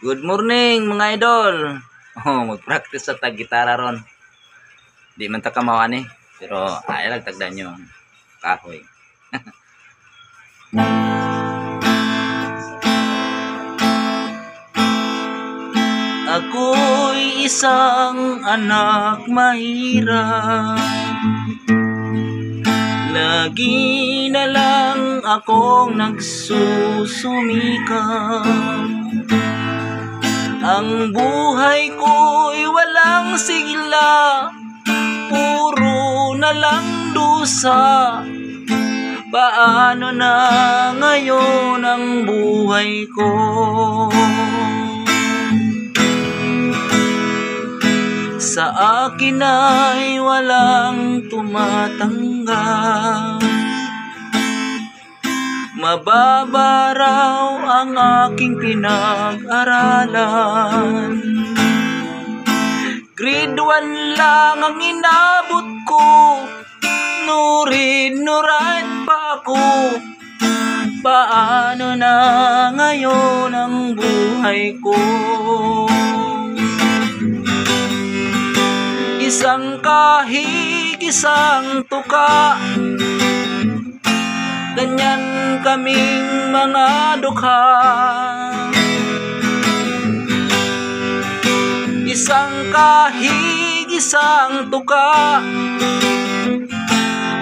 Good morning mga idol. Mag-practice sa tag-gitara ron. Di man ta kamawan eh. Pero ay lang tagdan yung kahoy. Ako'y isang anak mahirap. Lagi na lang akong nagsusumikap. Ang buhay ko'y walang sigla, puro na lang dusa. Paano na ngayon ang buhay ko? Sa akin ay walang tumatanggap. Mababa raw ang aking pinag-aralan. Grade 1 lang ang inabot ko, nurid-nurad pa ako. Paano na ngayon ang buhay ko? Isang kahig, isang tuka, ganyan kaming mga dukha. Isang kahig, isang tuka,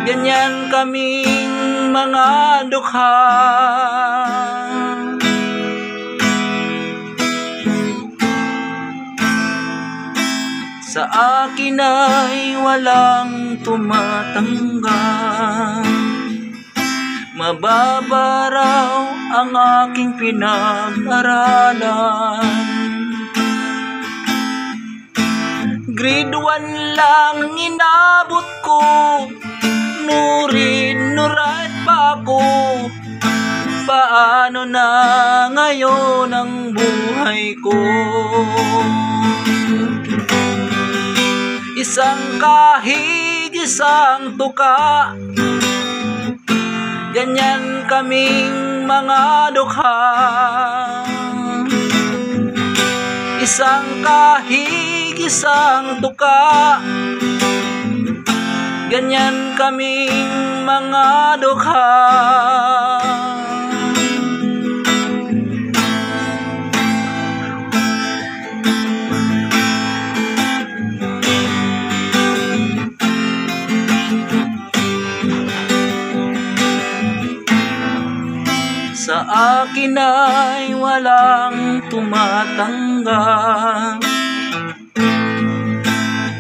ganyan kaming mga dukha. Sa akin ay walang tumatanggap. Mababa raw ang aking pinag-aralan. Grade 1 lang inabot ko, nurid-nurad pa ako. Paano na ngayon ang buhay ko? Isang kahig, isang tuka, ganyan kaming mga dukha. Isang kahig, isang tuka, ganyan kaming mga dukha. Sa akin ay walang tumatanggap.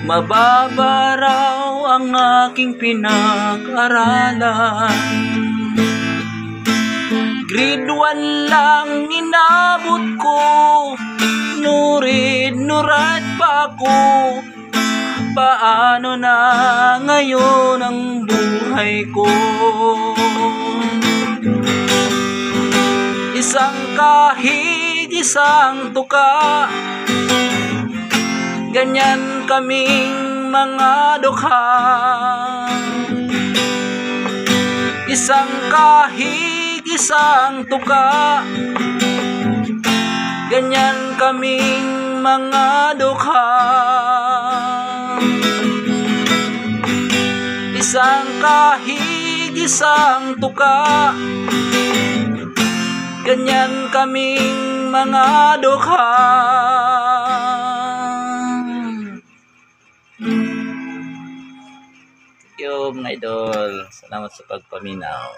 Mababa raw ang aking pinag-aralan. Grade 1 lang inabot ko, nurid-nurad pa ako. Paano na ngayon ang buhay ko? Isang kahig, isang tuka, ganyan kaming mga dukha. Isang kahig, isang tuka, ganyan kaming mga dukha. Isang kahig, isang tuka, ganyan kaming mga dukha. Thank you mga idol. Salamat sa pagpaminaw.